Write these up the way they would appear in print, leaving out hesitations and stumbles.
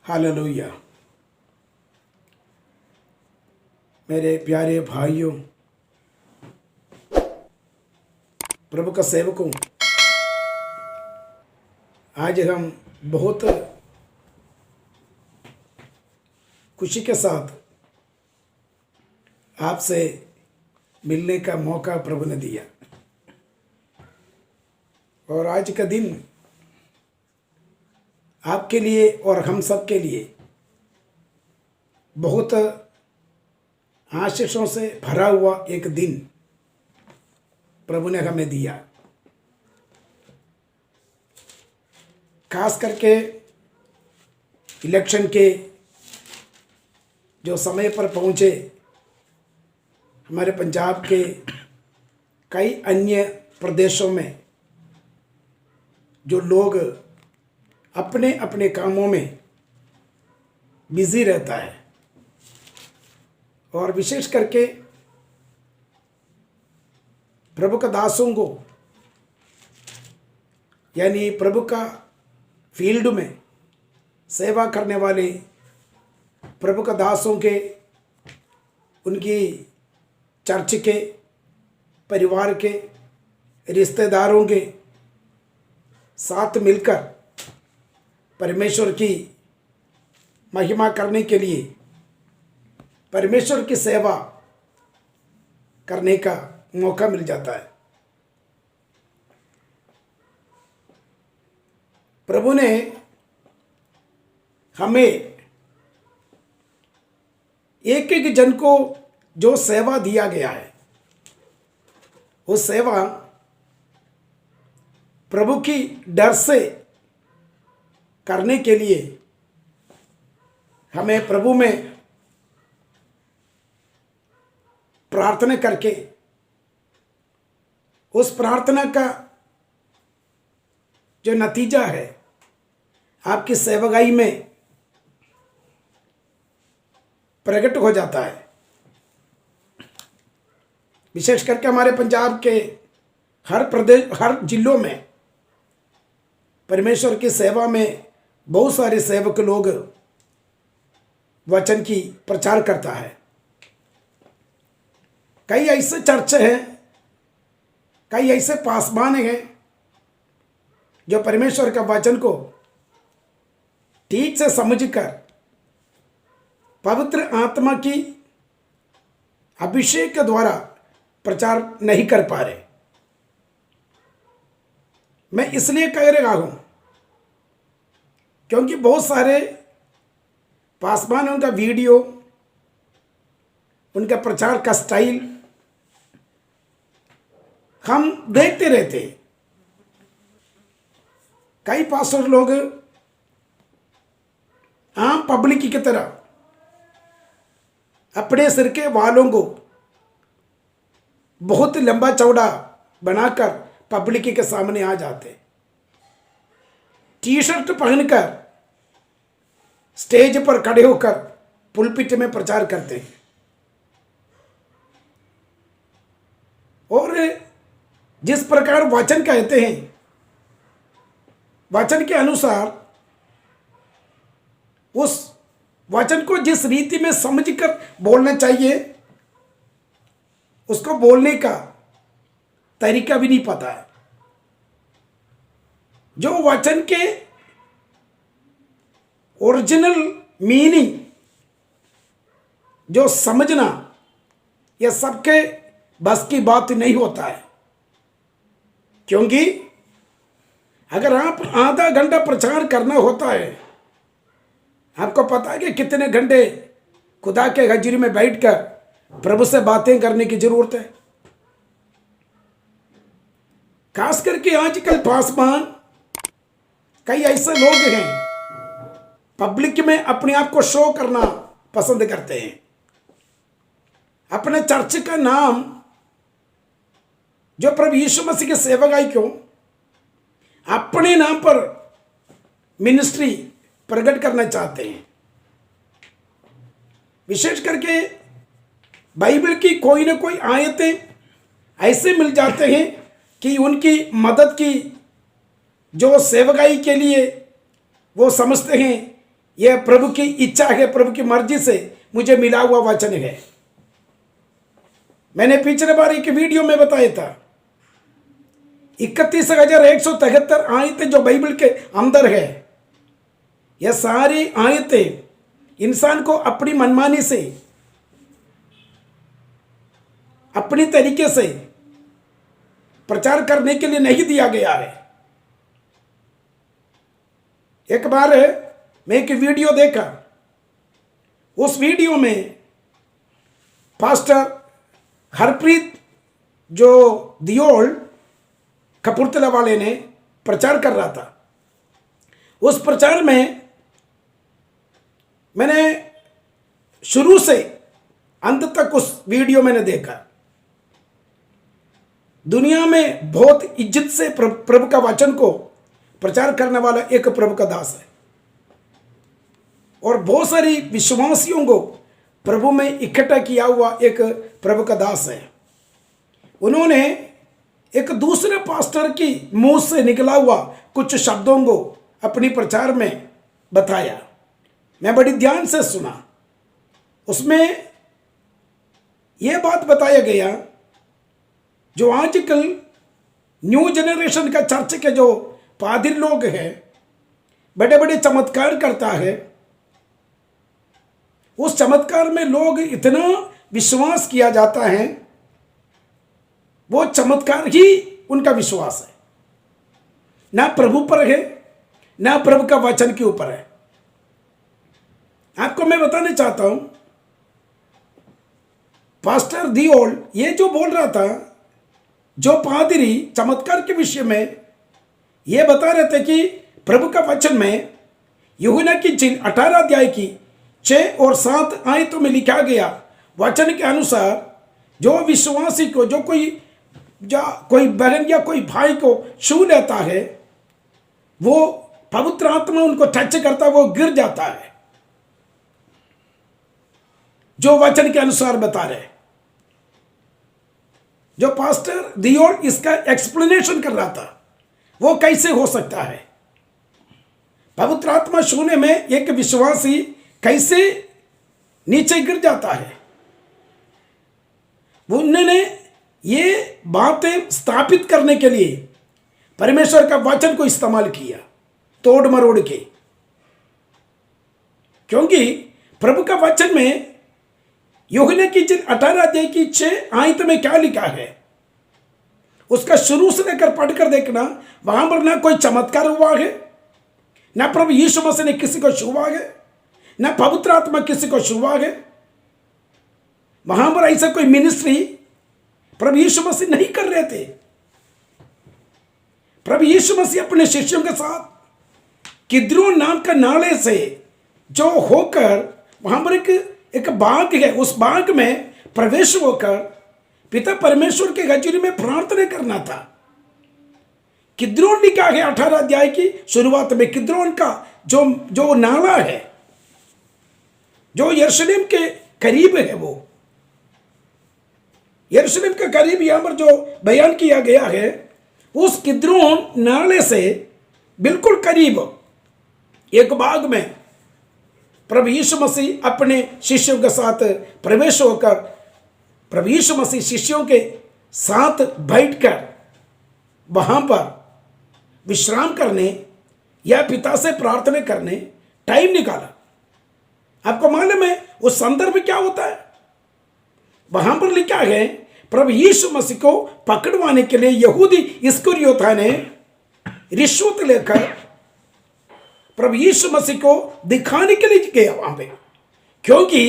Hallelujah. मेरे प्यारे भाइयों, प्रभु का सेवकों, आज हम बहुत खुशी के साथ आपसे मिलने का मौका प्रभु ने दिया। और आज का दिन आपके लिए और हम सब के लिए बहुत आशीषों से भरा हुआ एक दिन प्रभु ने हमें दिया। खास करके इलेक्शन के जो समय पर पहुंचे, हमारे पंजाब के कई अन्य प्रदेशों में जो लोग अपने अपने कामों में बिजी रहता है, और विशेष करके प्रभु का दासों को, यानी प्रभु का फील्ड में सेवा करने वाले प्रभु का दासों के, उनकी चर्च के, परिवार के, रिश्तेदारों के साथ मिलकर परमेश्वर की महिमा करने के लिए, परमेश्वर की सेवा करने का मौका मिल जाता है। प्रभु ने हमें एक एक जन को जो सेवा दिया गया है, वो सेवा प्रभु की डर से करने के लिए हमें प्रभु में प्रार्थना करके उस प्रार्थना का जो नतीजा है आपकी सेवकाई में प्रकट हो जाता है। विशेष करके हमारे पंजाब के हर प्रदेश, हर जिलों में परमेश्वर की सेवा में बहुत सारे सेवक लोग वचन की प्रचार करता है। कई ऐसे चर्च हैं, कई ऐसे पासवान हैं जो परमेश्वर का वचन को ठीक से समझकर पवित्र आत्मा की अभिषेक के द्वारा प्रचार नहीं कर पा रहे। मैं इसलिए कह रहा हूं क्योंकि बहुत सारे पासवानों का वीडियो, उनका प्रचार का स्टाइल हम देखते रहते। कई पास्टर लोग आम पब्लिक की तरह अपने सिर के बालों को बहुत लंबा चौड़ा बनाकर पब्लिक के सामने आ जाते, टी शर्ट पहनकर स्टेज पर खड़े होकर पुलपिट में प्रचार करते हैं। और जिस प्रकार वचन कहते हैं, वचन के अनुसार उस वचन को जिस रीति में समझकर बोलना चाहिए, उसको बोलने का तरीका भी नहीं पता है। जो वचन के ओरिजिनल मीनिंग जो समझना, यह सबके बस की बात नहीं होता है। क्योंकि अगर आप आधा घंटा प्रचार करना होता है, आपको पता है कि कितने घंटे खुदा के हाजिरी में बैठकर प्रभु से बातें करने की जरूरत है। खास करके आजकल पासवान कई ऐसे लोग हैं, पब्लिक में अपने आप को शो करना पसंद करते हैं। अपने चर्च का नाम, जो प्रभु यीशु मसीह के सेवकाई को अपने नाम पर मिनिस्ट्री प्रकट करना चाहते हैं। विशेष करके बाइबल की कोई ना कोई आयतें ऐसे मिल जाते हैं कि उनकी मदद की जो सेवकाई के लिए वो समझते हैं यह प्रभु की इच्छा है, प्रभु की मर्जी से मुझे मिला हुआ वचन है। मैंने पिछले बार एक वीडियो में बताया था 31,173 आयतें जो बाइबल के अंदर है, यह सारी आयतें इंसान को अपनी मनमानी से, अपनी तरीके से प्रचार करने के लिए नहीं दिया गया है। एक बार मैं एक वीडियो देखा, उस वीडियो में पास्टर हरप्रीत जो दियोल कपूरथला वाले ने प्रचार कर रहा था। उस प्रचार में मैंने शुरू से अंत तक उस वीडियो मैंने देखा। दुनिया में बहुत इज्जत से प्रभु का वचन को प्रचार करने वाला एक प्रभु का दास है, और बहुत सारी विश्वासियों को प्रभु में इकट्ठा किया हुआ एक प्रभु का दास है। उन्होंने एक दूसरे पास्टर की मुंह से निकला हुआ कुछ शब्दों को अपनी प्रचार में बताया। मैं बड़ी ध्यान से सुना। उसमें यह बात बताया गया, जो आजकल न्यू जनरेशन का चर्च के जो पादरी लोग हैं, बड़े बड़े चमत्कार करता है, उस चमत्कार में लोग इतना विश्वास किया जाता है, वो चमत्कार ही उनका विश्वास है, ना प्रभु पर है, ना प्रभु का वचन के ऊपर है। आपको मैं बताना चाहता हूं, पास्टर दियोल ये जो बोल रहा था, जो पादरी चमत्कार के विषय में ये बता रहे थे कि प्रभु का वचन में यूहन्ना की चिन्ह 18 अध्याय की 6 और 7 आयतों में लिखा गया वचन के अनुसार, जो विश्वासी को, जो कोई बहन या कोई भाई को छू लेता है, वो पवित्र आत्मा उनको टच करता है, वो गिर जाता है। जो वचन के अनुसार बता रहे, जो पास्टर दियोल इसका एक्सप्लेनेशन कर रहा था, वो कैसे हो सकता है? पवित्र आत्मा छूने में एक विश्वासी कैसे नीचे गिर जाता है? उन्होंने ये बातें स्थापित करने के लिए परमेश्वर का वचन को इस्तेमाल किया, तोड़ मरोड़ के। क्योंकि प्रभु का वचन में यूहन्ना की चिन्ह 18 अध्याय की 6 आयत में क्या लिखा है, उसका शुरू से लेकर पढ़कर देखना। वहां पर ना कोई चमत्कार हुआ है, ना प्रभु यीशु मसीह ने किसी को छुआ है, ना पवित्र आत्मा किसी को छुआ है। वहां पर ऐसा कोई मिनिस्ट्री प्रभु यीशु मसीह नहीं कर रहे थे। प्रभु यीशु मसीह अपने शिष्यों के साथ किद्रोन नाम का नाले से जो होकर वहां पर एक बाग है, उस बाग में प्रवेश होकर पिता परमेश्वर के हजूरी में प्रार्थना करना था। किद्रोन लिखा है 18 अध्याय की शुरुआत में। किद्रोन का जो नाला है, जो यरूशलेम के करीब है, वो यरूशलेम के करीब यहां पर जो बयान किया गया है, उस किद्रोन नाले से बिल्कुल करीब एक बाग में प्रभु यीशु मसीह अपने शिष्यों के साथ प्रवेश होकर, प्रभु यीशु मसीह शिष्यों के साथ बैठकर वहां पर विश्राम करने या पिता से प्रार्थना करने टाइम निकाला। आपको मालूम है उस संदर्भ में क्या होता है? वहां पर लिखा है, प्रभु यीशु मसीह को पकड़वाने के लिए यहूदी इस्करियोता ने रिश्वत लेकर प्रभु यीशु मसीह को दिखाने के लिए गया वहां पे। क्योंकि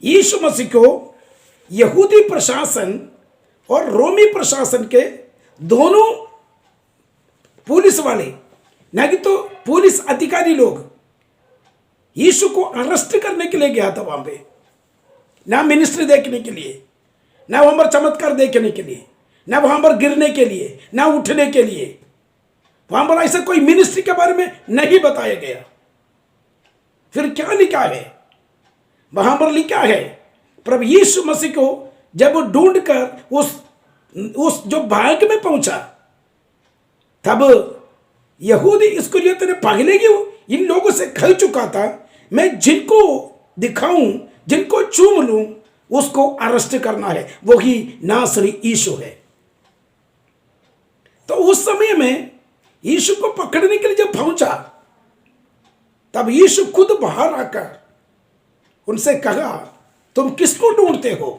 यीशु मसीह को यहूदी प्रशासन और रोमी प्रशासन के दोनों पुलिस वाले, ना कि तो पुलिस अधिकारी लोग यीशु को अरेस्ट करने के लिए गया था वहां पे। ना मिनिस्ट्री देखने के लिए, ना वहां पर चमत्कार देखने के लिए, ना वहां पर गिरने के लिए, ना उठने के लिए। वहां पर ऐसा कोई मिनिस्ट्री के बारे में नहीं बताया गया। फिर क्या लिखा है? वहां पर लिखा है, प्रभु यीशु मसीह को जब ढूंढकर उस जो बाग में पहुंचा, तब यहूदी इस्करियोत ने पहले ही इन लोगों से कह चुका था, मैं जिनको दिखाऊं, जिनको चूम लूं, उसको अरेस्ट करना है, वही नासरी यीशु है। तो उस समय में यीशु को पकड़ने के लिए जब पहुंचा, तब यीशु खुद बाहर आकर उनसे कहा, तुम किसको ढूंढते हो?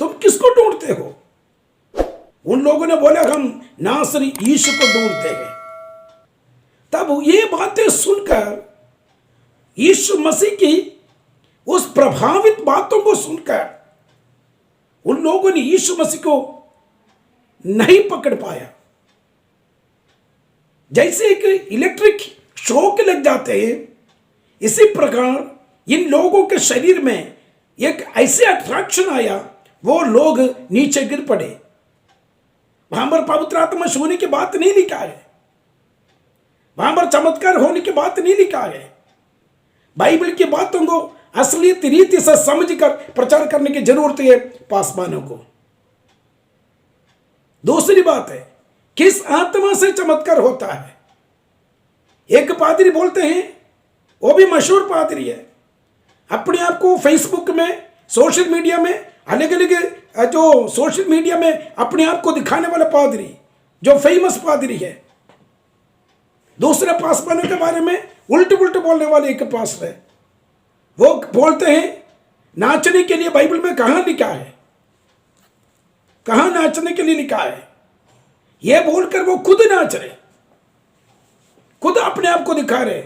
तुम किसको ढूंढते हो? उन लोगों ने बोला, हम नासरी यीशु को ढूंढते हैं। तब ये बातें सुनकर, यीशु मसीह की उस प्रभावित बातों को सुनकर, उन लोगों ने यीशु मसीह को नहीं पकड़ पाया। जैसे एक इलेक्ट्रिक शॉक लग जाते हैं, इसी प्रकार इन लोगों के शरीर में एक ऐसे अट्रैक्शन आया, वो लोग नीचे गिर पड़े। वहां पर पवित्र आत्मा छूने की बात नहीं लिखा है, वहां पर चमत्कार होने की बात नहीं लिखा है। बाइबल की बातों को असली रीति से समझकर प्रचार करने की जरूरत है पासवानों को। दूसरी बात है, किस आत्मा से चमत्कार होता है? एक पादरी बोलते हैं, वो भी मशहूर पादरी है, अपने आप को फेसबुक में, सोशल मीडिया में, अलग अलग जो सोशल मीडिया में अपने आप को दिखाने वाला पादरी, जो फेमस पादरी है। दूसरे पासवानों के बारे में उल्ट पुल्ट बोलने वाले एक पास है, वो बोलते हैं नाचने के लिए बाइबल में कहां लिखा है, कहां नाचने के लिए लिखा है? यह बोलकर वो खुद नाच रहे, खुद अपने आप को दिखा रहे।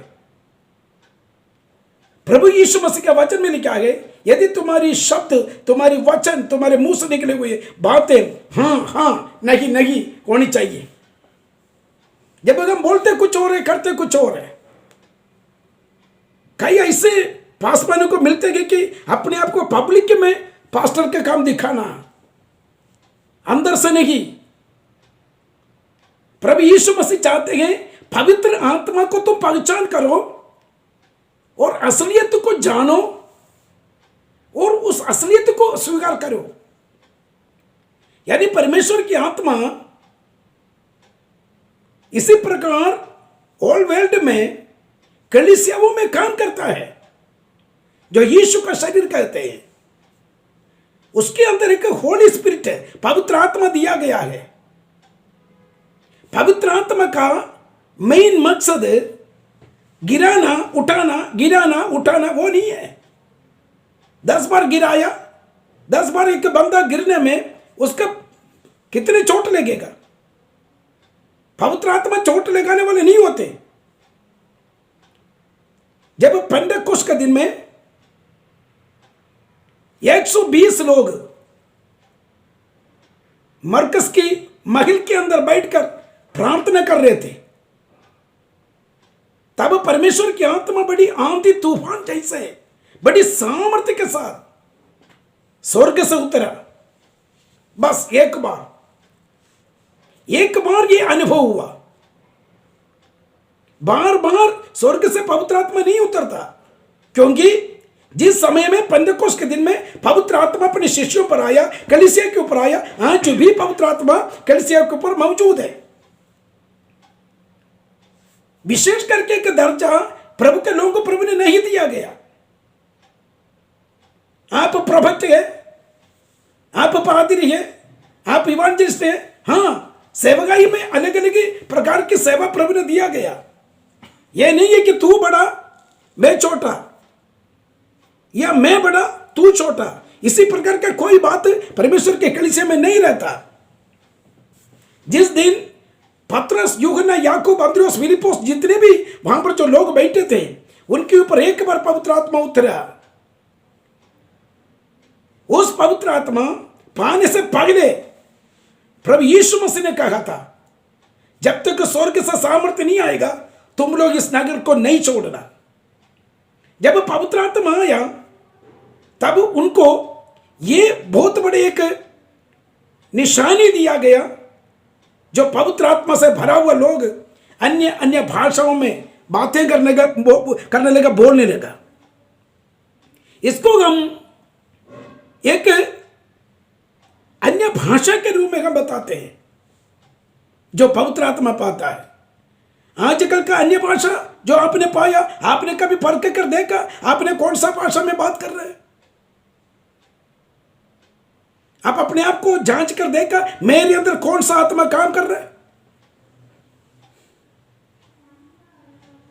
प्रभु यीशु मसीह के वचन में लिखा है, यदि तुम्हारी शब्द, तुम्हारी वचन, तुम्हारे मुंह से निकले हुए बातें हाँ हाँ नहीं नहीं होनी चाहिए। जब हम बोलते कुछ और है, करते कुछ और है। कई ऐसे पासवानों को मिलते हैं कि अपने आप को पब्लिक में पास्टर के काम दिखाना, अंदर से नहीं। प्रभु यीशु मसीह चाहते हैं पवित्र आत्मा को तुम पहचान करो और असलियत को जानो और उस असलियत को स्वीकार करो। यानी परमेश्वर की आत्मा इसी प्रकार ऑल वर्ल्ड में कलीसियाओं में काम करता है, जो यीशु का शरीर कहते हैं। उसके अंदर एक होली स्पिरिट है, पवित्र आत्मा दिया गया है। पवित्र आत्मा का मेन मकसद गिराना उठाना वो नहीं है। 10 बार गिराया, 10 बार एक बंदा गिरने में उसका कितने चोट लगेगा? पवित्र आत्मा चोट लगाने वाले नहीं होते। जब पेंटेकोस्त के दिन में 120 लोग मरकस की महल के अंदर बैठकर प्रार्थना कर रहे थे, तब परमेश्वर की आत्मा बड़ी आंधी तूफान जैसे बड़ी सामर्थ्य के साथ स्वर्ग से उतरा। बस एक बार ये अनुभव हुआ। बार बार स्वर्ग से पवित्र आत्मा नहीं उतरता, क्योंकि जिस समय में पेंटेकोस्त के दिन में पवित्र आत्मा अपने शिष्यों पर आया, कलीसिया के ऊपर आया, आज भी पवित्र आत्मा कलीसिया के ऊपर मौजूद है। विशेष करके एक दर्जा प्रभु के लोगों को प्रभु ने नहीं दिया गया। आप प्रभक्त है, आप पादरी है, आप इवांजलिस्ट है, हाँ, सेवकाई में अलग अलग प्रकार की सेवा प्रभु ने दिया गया। यह नहीं है कि तू बड़ा मैं छोटा, या मैं बड़ा तू छोटा। इसी प्रकार का कोई बात परमेश्वर के कलीसिया में नहीं रहता। जिस दिन पतरस, यूहन्ना, याकूब, अंद्रयास, फिलिप्पुस, जितने भी वहां पर जो लोग बैठे थे, उनके ऊपर एक बार पवित्र आत्मा उतरा। उस पवित्र आत्मा पाने से पहले प्रभु यीशु मसीह ने कहा था, जब तक स्वर्ग से सामर्थ्य नहीं आएगा तुम लोग इस नगर को नहीं छोड़ना। जब पवित्र आत्मा आया तब उनको ये बहुत बड़े एक निशानी दिया गया, जो पवित्र आत्मा से भरा हुआ लोग अन्य अन्य भाषाओं में बातें करने लगा, बोलने लगा। इसको हम एक अन्य भाषा के रूप में हम बताते हैं, जो पवित्र आत्मा पाता है। आजकल का अन्य भाषा जो आपने पाया, आपने कभी परख कर देखा आपने कौन सा भाषा में बात कर रहे हैं? आप अपने आप को जांच कर देखा मेरे अंदर कौन सा आत्मा काम कर रहा है?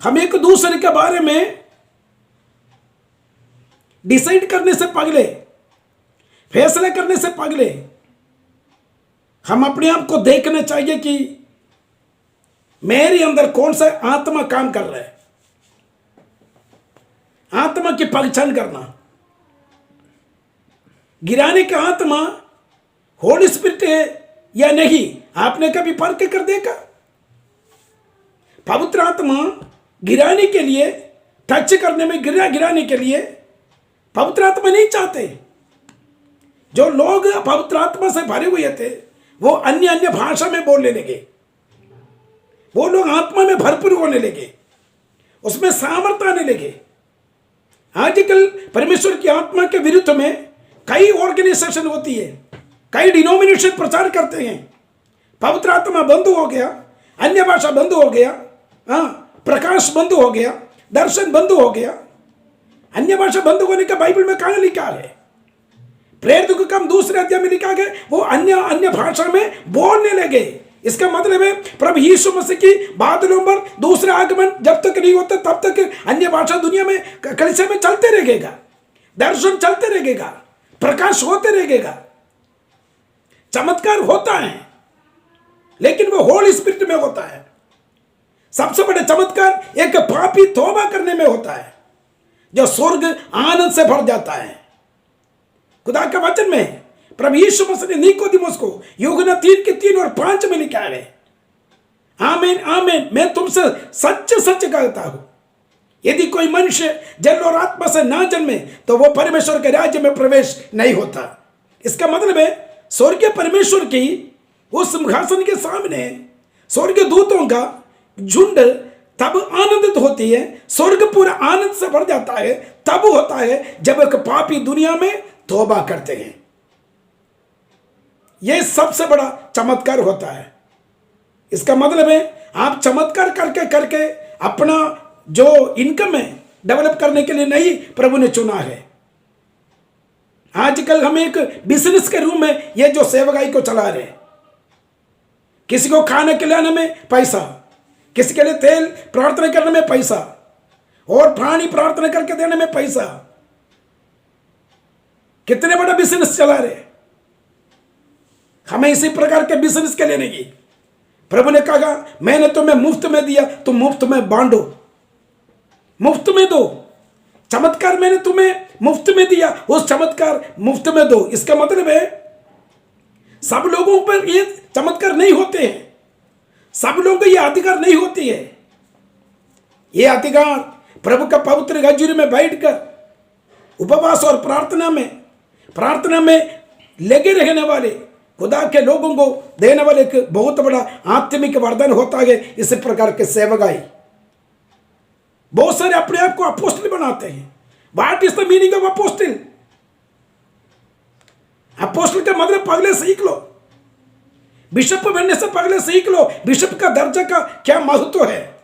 हम एक दूसरे के बारे में डिसाइड करने से पहले, फैसला करने से पहले हम अपने आप को देखना चाहिए कि मेरे अंदर कौन सा आत्मा काम कर रहा है। आत्मा की पहचान करना, गिराने का आत्मा होली स्पिरिट है या नहीं, आपने कभी परख कर देखा? पवित्र आत्मा गिराने के लिए, टच करने में, गिराने के लिए पवित्र आत्मा नहीं चाहते। जो लोग पवित्र आत्मा से भरे हुए थे वो अन्य अन्य भाषा में बोलने लगे, वो लोग आत्मा में भरपूर होने लगे, उसमें सामर्थ्य आने लगे। आजकल परमेश्वर की आत्मा के विरुद्ध में कई ऑर्गेनाइजेशन होती है, कई डिनोमिनेशन प्रचार करते हैं। पवित्र आत्मा बंद हो गया, अन्य भाषा बंद हो गया, प्रकाश बंद हो गया, दर्शन बंद हो गया। अन्य भाषा बंद होने का बाइबल में कहां लिखा है? प्रेरितों का काम दूसरे अध्याय में लिखा गया, वो अन्य भाषा में बोलने लगे। इसका मतलब है प्रभु यीशु मसीह की बादलों पर दूसरा आगमन जब तक नहीं होता तब तक अन्य भाषा दुनिया में, कलीसिया में चलते रहेगा, दर्शन चलते रहेगा, प्रकाश होते रहेगा, चमत्कार होता है, लेकिन वो होली स्पिरिट में होता है। सबसे बड़ा चमत्कार एक पापी तौबा करने में होता है, जो स्वर्ग आनंद से भर जाता है। खुदा का वचन में प्रभु यीशु मसीह ने निकोदेमुस को यूहन्ना 3:3 और 5 में लिखा है, आमीन आमीन मैं तुमसे सच सच कहता हूं, यदि कोई मनुष्य जल और आत्मा से ना जन्मे तो वो परमेश्वर के राज्य में प्रवेश नहीं होता। इसका मतलब है स्वर्गीय परमेश्वर की उस सिंहासन के सामने स्वर्गीय दूतों का झुंड तब आनंदित होती है, स्वर्ग पूरा आनंद से भर जाता है, तब होता है जब एक पापी दुनिया में तौबा करते हैं। यह सबसे बड़ा चमत्कार होता है। इसका मतलब है आप चमत्कार करके करके अपना जो इनकम है डेवलप करने के लिए नहीं प्रभु ने चुना है। आजकल हम एक बिजनेस के रूप में ये जो सेवकाई को चला रहे हैं, किसी को खाना खिलाने में पैसा, किसी के लिए तेल प्रार्थना करने में पैसा, और पानी प्रार्थना करके देने में पैसा। कितने बड़ा बिजनेस चला रहे। हमें इसी प्रकार के बिजनेस के लिए नहीं, प्रभु ने कहा मैंने तुम्हें मुफ्त में दिया, तुम मुफ्त में बांटो, मुफ्त में दो। चमत्कार मैंने तुम्हें मुफ्त में दिया, उस चमत्कार मुफ्त में दो। इसका मतलब है सब लोगों पर ये चमत्कार नहीं होते हैं, सब लोगों को ये अधिकार नहीं होती है। ये अधिकार प्रभु का पवित्र गजूरी में बैठकर उपवास और प्रार्थना में लगे रहने वाले खुदा के लोगों को देने वाले एक बहुत बड़ा आत्मिक वरदान होता है। इसी प्रकार के सेवकाई बहुत सारे अपने आप को अपोस्टल बनाते हैं। What is the meaning of apostle? Apostle का मतलब पहले सीख लो, बिशप बनने से पहले सीख लो बिशप का दर्जा का क्या महत्व है।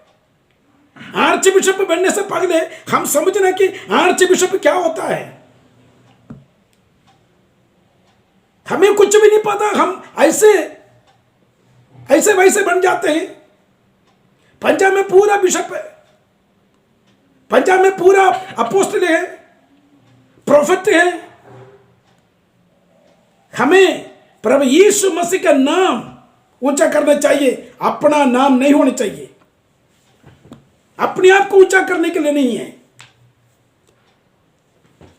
आर्च बिशप बनने से पहले हम समझना कि आर्च बिशप क्या होता है। हमें कुछ भी नहीं पता, हम ऐसे वैसे बन जाते हैं। पंजाब में पूरा बिशप है, पंजाब में पूरा अपोस्टल है, प्रोफेट है। हमें प्रभु यीशु मसीह का नाम ऊंचा करना चाहिए, अपना नाम नहीं होना चाहिए। अपने आप को ऊंचा करने के लिए नहीं है।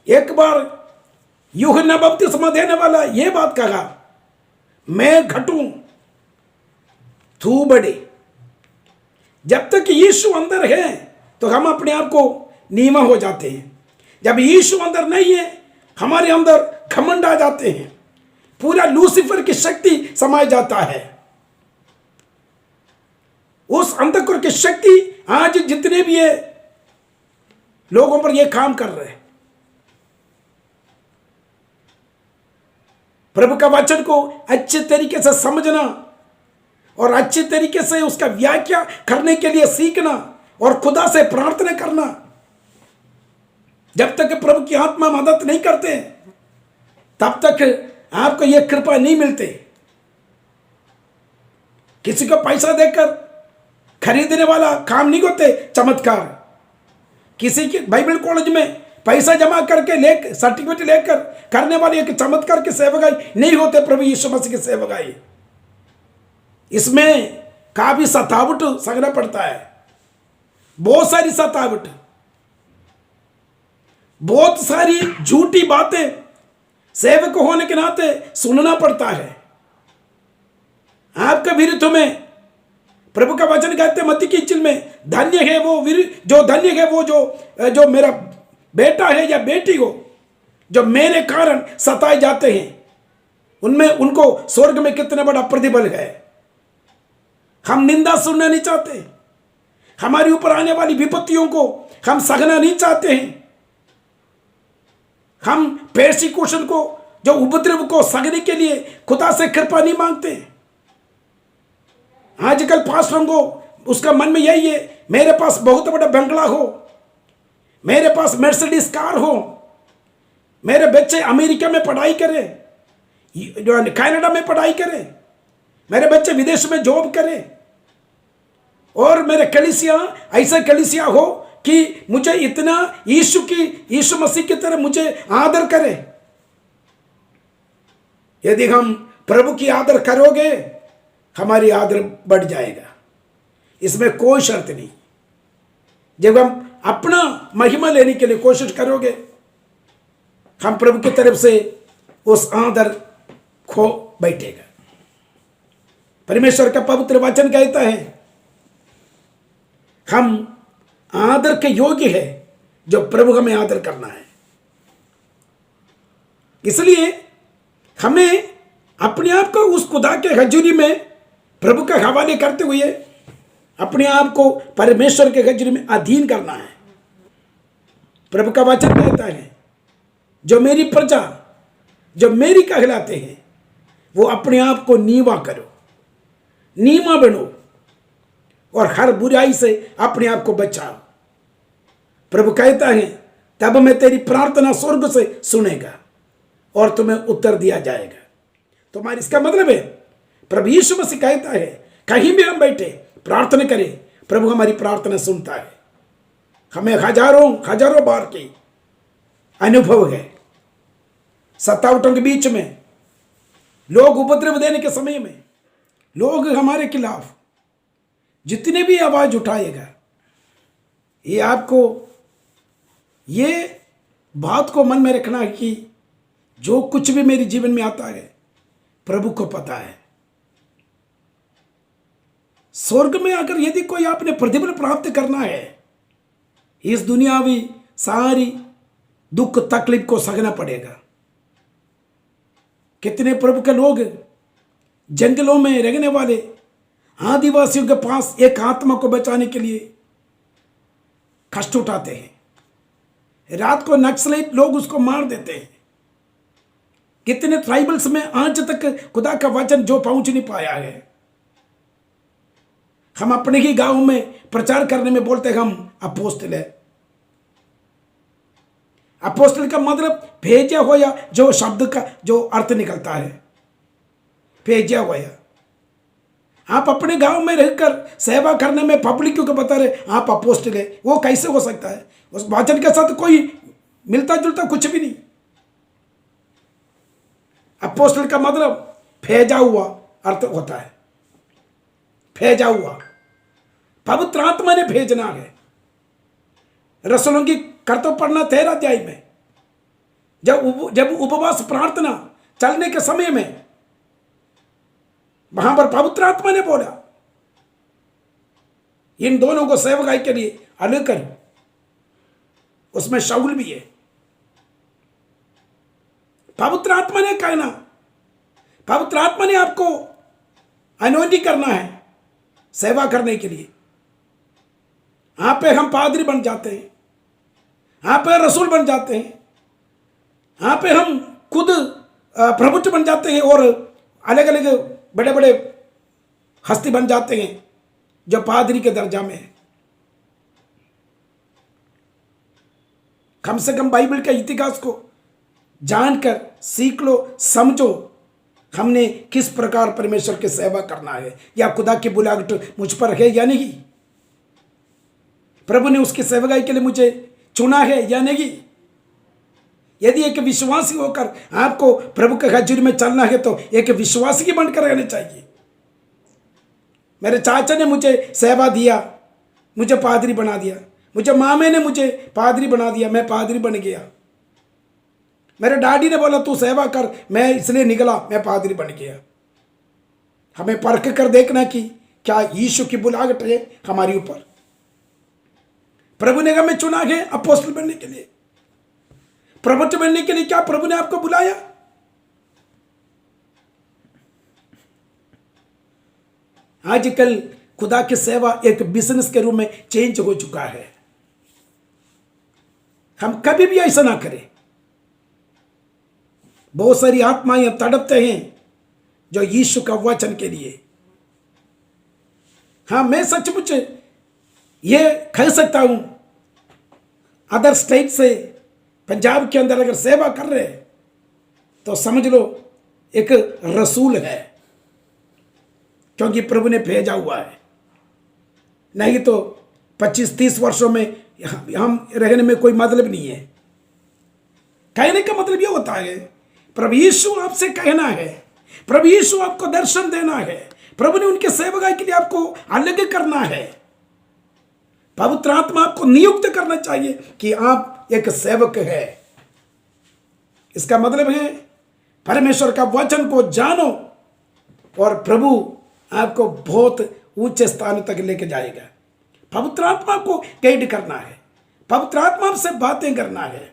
एक बार यूहन्ना बपतिस्मा देने वाला यह बात कहा, मैं घटूं तू बढ़े। जब तक यीशु अंदर है तो हम अपने आप को नीवा हो जाते हैं। जब यीशु अंदर नहीं है हमारे अंदर घमंड आ जाते हैं, पूरा लूसीफर की शक्ति समाया जाता है। उस अंधकार की शक्ति आज जितने भी है लोगों पर यह काम कर रहे हैं। प्रभु का वचन को अच्छे तरीके से समझना और अच्छी तरीके से उसका व्याख्या करने के लिए सीखना और खुदा से प्रार्थना करना। जब तक प्रभु की आत्मा मदद नहीं करते तब तक आपको यह कृपा नहीं मिलती। किसी को पैसा देकर खरीदने वाला काम नहीं होते चमत्कार। किसी के बाइबल कॉलेज में पैसा जमा करके ले सर्टिफिकेट लेकर करने वाले एक चमत्कार की सेवकाई नहीं होते प्रभु यीशु मसीह की सेवकाई। इसमें काफी सतावट सहना पड़ता है, बहुत सारी सतावट, बहुत सारी झूठी बातें सेवक होने के नाते सुनना पड़ता है। आपके विरुद्ध में प्रभु का वचन कहते मत्ती की इंजिल में, धन्य है वो जो धन्य है वो जो मेरा बेटा है या बेटी हो जो मेरे कारण सताए जाते हैं, उनमें उनको स्वर्ग में कितना बड़ा प्रतिफल है। हम निंदा सुनना नहीं चाहते, हमारे ऊपर आने वाली विपत्तियों को हम सहना नहीं चाहते हैं। हम पेर्सिक्यूशन को, जो उपद्रव को सहने के लिए खुदा से कृपा नहीं मांगते। आजकल पास्टरों को उसका मन में यही है, मेरे पास बहुत बड़ा बंगला हो, मेरे पास मर्सिडीज कार हो, मेरे बच्चे अमेरिका में पढ़ाई करें, कनाडा में पढ़ाई करें, मेरे बच्चे विदेश में जॉब करें, और मेरे कलीसिया ऐसा कलीसिया हो कि मुझे इतना यीशु मसीह की तरह मुझे आदर करे। यदि हम प्रभु की आदर करोगे हमारी आदर बढ़ जाएगा, इसमें कोई शर्त नहीं। जब हम अपना महिमा लेने के लिए कोशिश करोगे हम प्रभु की तरफ से उस आदर खो बैठेगा। परमेश्वर का पवित्र वचन कहता है हम आदर के योग्य है जो प्रभु हमें आदर करना है। इसलिए हमें अपने आप को उस खुदा के हजूरी में प्रभु का हवाले करते हुए अपने आप को परमेश्वर के हजूरी में अधीन करना है। प्रभु का वचन कहता है जो मेरी प्रजा जो मेरी कहलाते हैं वो अपने आप को नीवा करो, नीमा बनो और हर बुराई से अपने आप को बचाओ। प्रभु कहता है तब मैं तेरी प्रार्थना स्वर्ग से सुनेगा और तुम्हें उत्तर दिया जाएगा। तुम्हारी इसका मतलब है प्रभु यीशु मसीह कहता है कहीं भी हम बैठे प्रार्थना करें, प्रभु हमारी प्रार्थना सुनता है। हमें हजारों बार की अनुभव है। सतावटों के बीच में, लोग उपद्रव देने के समय में, लोग हमारे खिलाफ जितने भी आवाज उठाएगा, ये आपको ये बात को मन में रखना है कि जो कुछ भी मेरे जीवन में आता है प्रभु को पता है। स्वर्ग में अगर यदि कोई आपने प्रतिफल प्राप्त करना है, इस दुनियावी सारी दुख तकलीफ को सहना पड़ेगा। कितने प्रभु के लोग जंगलों में रहने वाले आदिवासियों के पास एक आत्मा को बचाने के लिए कष्ट उठाते हैं। रात को नक्सलाइट लोग उसको मार देते हैं। कितने ट्राइबल्स में आज तक खुदा का वचन जो पहुंच नहीं पाया है। हम अपने ही गांव में प्रचार करने में बोलते हैं हम अपोस्टल है। अपोस्टल का मतलब भेजा हुआ, जो शब्द का जो अर्थ निकलता है भेजा हुआ। आप अपने गांव में रहकर सेवा करने में पब्लिक को बता रहे आप अपोस्टल है, वो कैसे हो सकता है? उस वचन के साथ कोई मिलता जुलता कुछ भी नहीं। अपोस्टल का मतलब भेजा हुआ अर्थ होता है। भेजा हुआ, पवित्र आत्मा ने भेजना है। रसूलों की कर्तव्य पढ़ना 13 अध्याय में जब उपवास प्रार्थना चलने के समय में वहां पर पवित्र आत्मा ने बोला इन दोनों को सेवकाई के लिए अलग करो। उसमें शाऊल भी है। पवित्र आत्मा ने कहना, पवित्र आत्मा ने आपको अनोइंटिंग करना है सेवा करने के लिए। आप पे हम पादरी बन जाते हैं, आप पे रसूल बन जाते हैं, आप पे हम खुद प्रभुत्व बन जाते हैं और अलग अलग बड़े बड़े हस्ती बन जाते हैं जो पादरी के दर्जा में है। कम से कम बाइबल के इतिहास को जानकर सीख लो, समझो हमने किस प्रकार परमेश्वर की सेवा करना है, या खुदा की बुलाहट मुझ पर है या नहीं, प्रभु ने उसकी सेवकाई के लिए मुझे चुना है या नहीं। यदि एक विश्वासी होकर आपको प्रभु के हजूर में चलना है तो एक विश्वासी की बनकर रहना चाहिए। मेरे चाचा ने मुझे सेवा दिया, मुझे पादरी बना दिया। मुझे मामे ने मुझे पादरी बना दिया, मैं पादरी बन गया। मेरे डैडी ने बोला तू सेवा कर, मैं इसलिए निकला, मैं पादरी बन गया। हमें परख कर देखना कि क्या यीशु की बुलाहट है हमारे ऊपर। प्रभु ने हमें चुना है अपोस्तल बनने के लिए, प्रवक्ता बनने के लिए। क्या प्रभु ने आपको बुलाया? आजकल खुदा की सेवा एक बिजनेस के रूप में चेंज हो चुका है। हम कभी भी ऐसा ना करें। बहुत सारी आत्माएं तड़पते हैं जो यीशु का वचन के लिए। हाँ, मैं सचमुच ये कह सकता हूं, अदर स्टेट से पंजाब के अंदर अगर सेवा कर रहे तो समझ लो एक रसूल है, क्योंकि प्रभु ने भेजा हुआ है। नहीं तो 25-30 वर्षों में हम रहने में कोई मतलब नहीं है। कहने का मतलब यह होता है प्रभु यीशु आपसे कहना है, प्रभु यीशु आपको दर्शन देना है, प्रभु ने उनके सेवकाई के लिए आपको अलग करना है। पवित्र आत्मा आपको नियुक्त करना चाहिए कि आप एक सेवक है। इसका मतलब है परमेश्वर का वचन को जानो और प्रभु आपको बहुत ऊंचे स्थान तक लेके जाएगा। पवित्र आत्मा को गाइड करना है, पवित्र आत्मा से बातें करना है।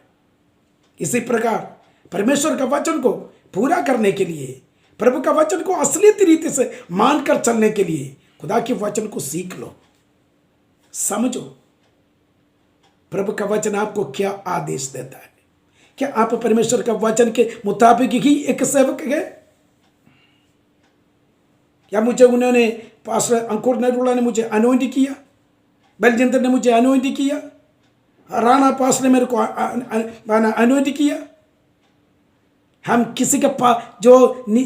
इसी प्रकार परमेश्वर का वचन को पूरा करने के लिए, प्रभु का वचन को असली रीति से मानकर चलने के लिए खुदा के वचन को सीख लो, समझो प्रभु का वचन आपको क्या आदेश देता है। क्या आप परमेश्वर का वचन के मुताबिक ही एक सेवक है? क्या मुझे उन्होंने पास्टर अंकुर नरूला ने मुझे अनोइंट किया, बलजिंदर ने मुझे अनोइंट किया, राणा पास ने मेरे को अनोइंट किया? हम किसी के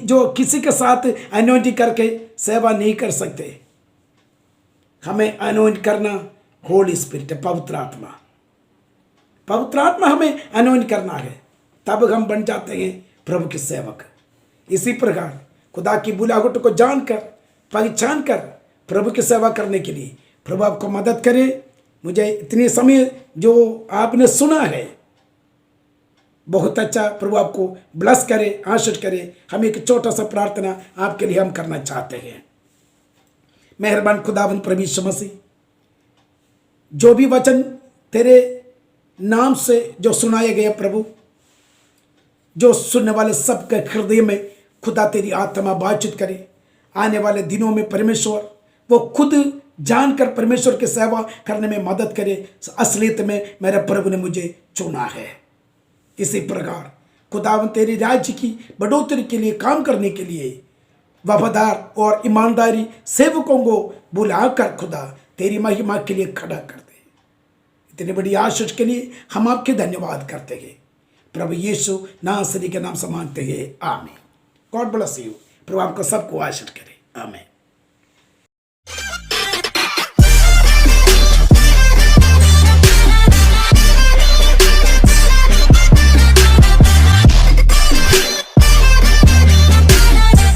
जो किसी के साथ अनोइंट करके सेवा नहीं कर सकते। हमें अनोइंट करना होली स्पिरिट, पवित्र आत्मा। पवित्र आत्मा हमें अनोइंट करना है, तब हम बन जाते हैं प्रभु के सेवक। इसी प्रकार खुदा की बुलाहट को जानकर, पहचान कर प्रभु की सेवा करने के लिए प्रभु आपको मदद करे। मुझे इतने समय जो आपने सुना है बहुत अच्छा, प्रभु आपको ब्लेस करे, आशीष करे। हम एक छोटा सा प्रार्थना आपके लिए हम करना चाहते हैं। मेहरबान खुदावंद प्रभु यीशु मसीह, जो भी वचन तेरे नाम से जो सुनाया गया प्रभु, जो सुनने वाले सबके हृदय में खुदा तेरी आत्मा बातचीत करे। आने वाले दिनों में परमेश्वर वो खुद जानकर परमेश्वर की सेवा करने में मदद करे। असलियत में मेरे प्रभु ने मुझे चुना है। इसी प्रकार खुदावंद तेरी राज्य की बढ़ोतरी के लिए काम करने के लिए वफादार और ईमानदारी सेवकों को बुलाकर खुदा तेरी महिमा के लिए खड़ा कर दे। इतनी बड़ी आशीष के लिए हम आपके धन्यवाद करते हैं। प्रभु यीशु नासरी के नाम से मांगते हैं, आमीन। God bless you. प्रभु आपको सबको आशीष करे, आमीन।